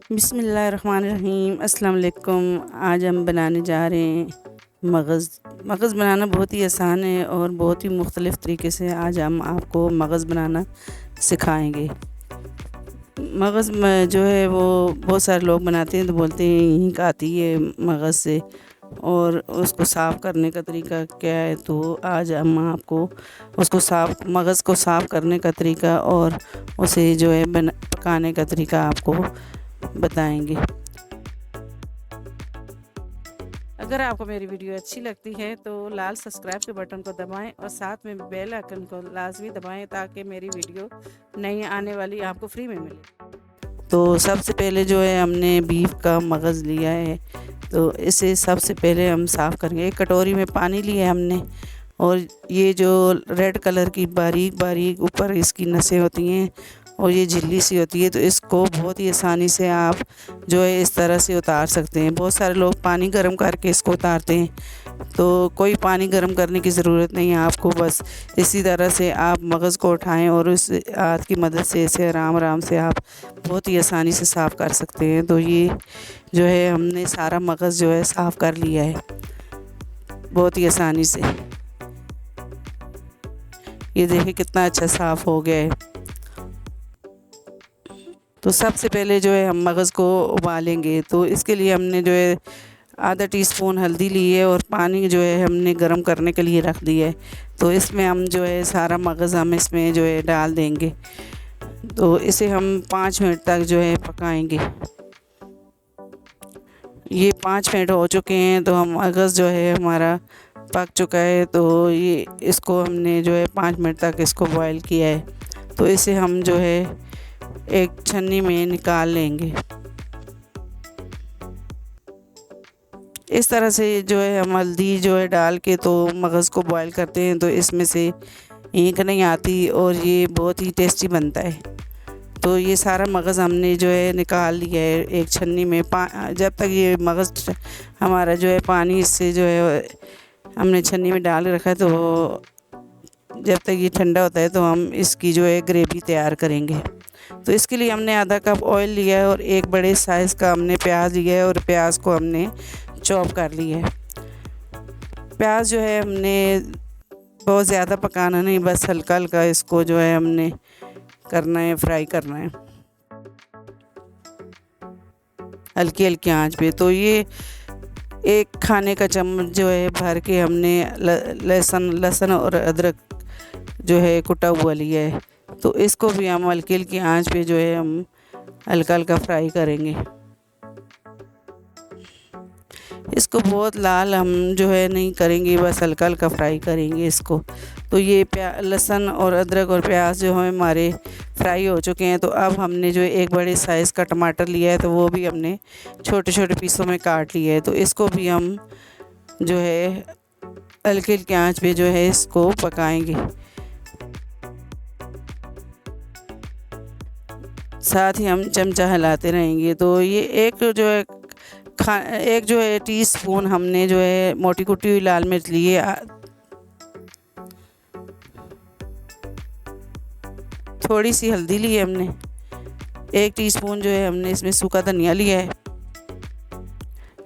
बिस्मिल्लाहिर्रहमानिर्रहीम। अस्सलाम वालेकुम। आज हम बनाने जा रहे हैं मगज़ बनाना बहुत ही आसान है और बहुत ही मुख्तलिफ़ तरीके से आज हम आपको मगज़ बनाना सिखाएंगे। मगज़ जो है वो बहुत सारे लोग बनाते हैं तो बोलते हैं हींग आती है मगज़ से, और उसको साफ़ करने का तरीका क्या है। तो आज हम आपको मगज़ को साफ़ करने का तरीका और उसे जो है पकाने का तरीका आपको बताएंगे। अगर आपको मेरी वीडियो अच्छी लगती है तो लाल सब्सक्राइब के बटन को दबाएं और साथ में बेल आइकन को लाजमी दबाएं ताकि मेरी वीडियो नई आने वाली आपको फ्री में मिले। तो सबसे पहले जो है हमने बीफ का मगज़ लिया है, तो इसे सबसे पहले हम साफ़ करेंगे। एक कटोरी में पानी लिया है हमने, और ये जो रेड कलर की बारीक बारीक ऊपर इसकी नसें होती हैं और ये झिल्ली सी होती है, तो इसको बहुत ही आसानी से आप जो है इस तरह से उतार सकते हैं। बहुत सारे लोग पानी गर्म करके इसको उतारते हैं, तो कोई पानी गर्म करने की ज़रूरत नहीं है आपको। बस इसी तरह से आप मगज़ को उठाएं और उस हाथ की मदद से इसे आराम आराम से आप बहुत ही आसानी से साफ़ कर सकते हैं। तो ये जो है हमने सारा मगज़ जो है साफ़ कर लिया है बहुत ही आसानी से। ये देखिए कितना अच्छा साफ़ हो गया है। तो सबसे पहले जो है हम मगज़ को उबालेंगे, तो इसके लिए हमने जो है आधा टीस्पून हल्दी ली है और पानी जो है हमने गर्म करने के लिए रख दिया है। तो इसमें हम जो है सारा मगज़ हम इसमें जो है डाल देंगे। तो इसे हम 5 मिनट तक जो है पकाएंगे। ये 5 मिनट हो चुके हैं, तो हम मगज़ जो है हमारा पक चुका है। तो ये इसको हमने जो है 5 मिनट तक इसको बॉईल किया है। तो इसे हम जो है एक छन्नी में निकाल लेंगे। इस तरह से जो है हम हल्दी जो है डाल के तो मगज़ को बॉईल करते हैं, तो इसमें से ईंक नहीं आती और ये बहुत ही टेस्टी बनता है। तो ये सारा मगज़ हमने जो है निकाल लिया है एक छन्नी में। जब तक ये मगज़ हमारा जो है पानी इससे जो है हमने छन्नी में डाल रखा है, तो जब तक ये ठंडा होता है तो हम इसकी जो है ग्रेवी तैयार करेंगे। तो इसके लिए हमने आधा कप ऑयल लिया है और एक बड़े साइज़ का हमने प्याज लिया है और प्याज को हमने चॉप कर लिया है। प्याज जो है हमने बहुत ज़्यादा पकाना नहीं, बस हल्का हल्का इसको जो है हमने करना है, फ्राई करना है हल्की हल्की आंच पे। तो ये एक खाने का चम्मच जो है भर के हमने लहसुन और अदरक जो है कुटा हुआ लिया है। तो इसको भी हम हल्की हल्की आंच पे जो है हम हल्का हल्का फ्राई करेंगे। इसको बहुत लाल हम जो है नहीं करेंगे, बस हल्का हल्का फ्राई करेंगे इसको। तो ये लहसुन और अदरक और प्याज जो है हमारे फ्राई हो चुके हैं। तो अब हमने जो एक बड़े साइज़ का टमाटर लिया है, तो वो भी हमने छोटे छोटे पीसों में काट लिया है। तो इसको भी हम जो है हल्की हल्की आंच पे जो है इसको पकाएंगे। साथ ही हम चमचा हिलाते रहेंगे। तो ये एक जो है टीस्पून हमने जो है मोटी कुटी हुई लाल मिर्च ली है। थोड़ी सी हल्दी ली है हमने। 1 टीस्पून जो है हमने इसमें सूखा धनिया लिया है।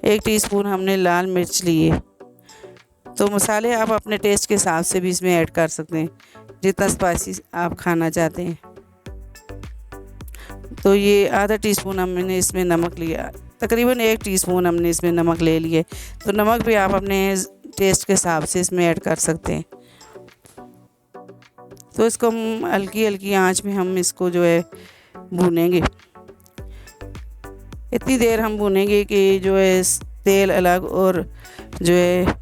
1 टीस्पून हमने लाल मिर्च ली है। तो मसाले आप अपने टेस्ट के हिसाब से भी इसमें ऐड कर सकते हैं, जितना स्पाइसी आप खाना चाहते हैं। तो ये आधा टीस्पून हमने इसमें नमक लिया, तकरीबन 1 टीस्पून हमने इसमें नमक ले लिए। तो नमक भी आप अपने टेस्ट के हिसाब से इसमें ऐड कर सकते हैं। तो इसको हम हल्की हल्की आंच में हम इसको जो है भूनेंगे। इतनी देर हम भूनेंगे कि जो है तेल अलग और जो है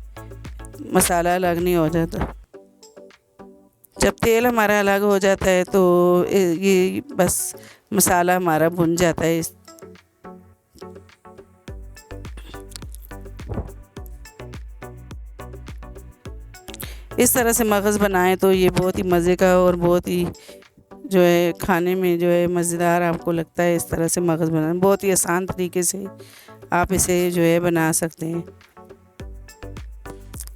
मसाला अलग नहीं हो जाता। जब तेल हमारा अलग हो जाता है तो ये बस मसाला हमारा भुन जाता है। इस तरह से मगज़ बनाएं तो ये बहुत ही मज़े का और बहुत ही जो है खाने में जो है मज़ेदार आपको लगता है। इस तरह से मगज़ बनाना बहुत ही आसान तरीके से आप इसे जो है बना सकते हैं।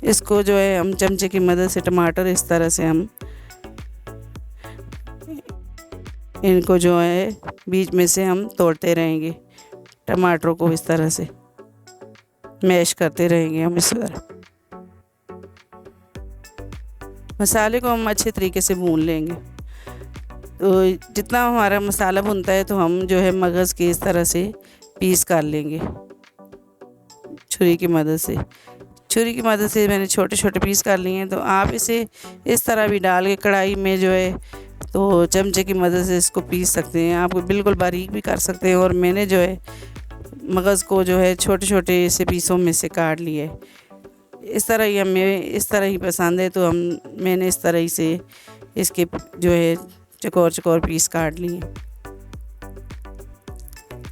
इसको जो है हम चमचे की मदद से टमाटर इस तरह से हम इनको जो है बीच में से हम तोड़ते रहेंगे टमाटरों को इस तरह से मैश करते रहेंगे हम इस तरह। मसाले को हम अच्छे तरीके से भून लेंगे। तो जितना हमारा मसाला भुनता है तो हम जो है मगज़ के इस तरह से पीस कर लेंगे छुरी की मदद से। छुरी की मदद से मैंने छोटे छोटे पीस कर लिए हैं। तो आप इसे इस तरह भी डाल के कढ़ाई में जो है तो चमचे की मदद से इसको पीस सकते हैं। आप बिल्कुल बारीक भी कर सकते हैं। और मैंने जो है मगज़ को जो है छोटे छोटे से पीसों में से काट लिए। इस तरह ही हमें इस तरह ही पसंद है तो मैंने इस तरह ही से इसके जो है चकोर चकोर पीस काट लिए।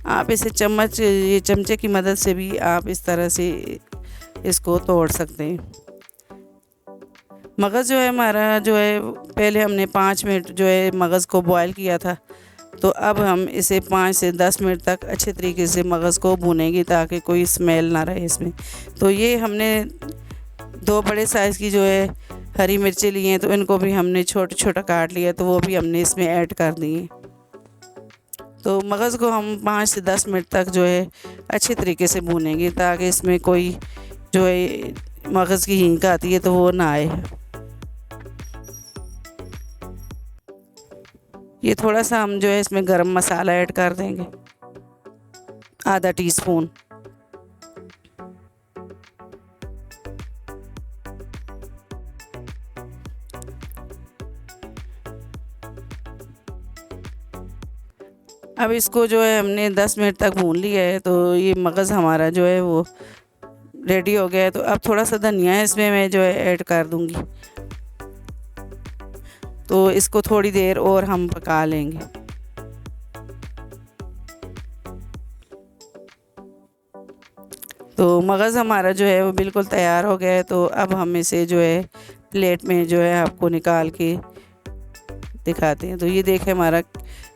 आप इसे ये चमचे की मदद से भी आप इस तरह से इसको तोड़ सकते हैं। मगज़ जो है हमारा जो है पहले हमने 5 मिनट जो है मगज़ को बॉयल किया था। तो अब हम इसे 5 से 10 मिनट तक अच्छे तरीके से मगज़ को भूनेंगे ताकि कोई स्मेल ना रहे इसमें। तो ये हमने 2 बड़े साइज़ की जो है हरी मिर्चें ली हैं तो इनको भी हमने छोटा छोटा काट लिया तो वो भी हमने इसमें ऐड कर दिए। तो मगज़ को हम 5 से 10 मिनट तक जो है अच्छे तरीके से भूनेंगे ताकि इसमें कोई जो है मगज़ की हींग आती है तो वो ना आए। ये थोड़ा सा हम जो है इसमें गरम मसाला ऐड कर देंगे, आधा टीस्पून। अब इसको जो है हमने 10 मिनट तक भून लिया है तो ये मगज़ हमारा जो है वो रेडी हो गया है। तो अब थोड़ा सा धनिया है इसमें मैं जो है ऐड कर दूंगी। तो इसको थोड़ी देर और हम पका लेंगे। तो मगज़ हमारा जो है वो बिल्कुल तैयार हो गया है। तो अब हम इसे जो है प्लेट में जो है आपको निकाल के दिखाते हैं। तो ये देखें हमारा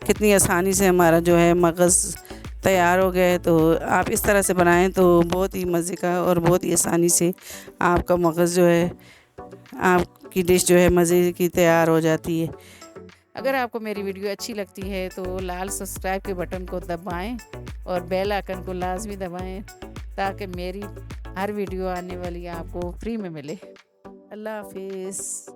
कितनी आसानी से हमारा जो है मगज़ तैयार हो गया है। तो आप इस तरह से बनाएं तो बहुत ही मज़े का और बहुत ही आसानी से आपका मगज़ जो है आपकी डिश जो है मज़े की तैयार हो जाती है। अगर आपको मेरी वीडियो अच्छी लगती है तो लाल सब्सक्राइब के बटन को दबाएं और बेल आइकन को लाजमी दबाएं ताकि मेरी हर वीडियो आने वाली आपको फ्री में मिले। अल्लाह हाफिज़।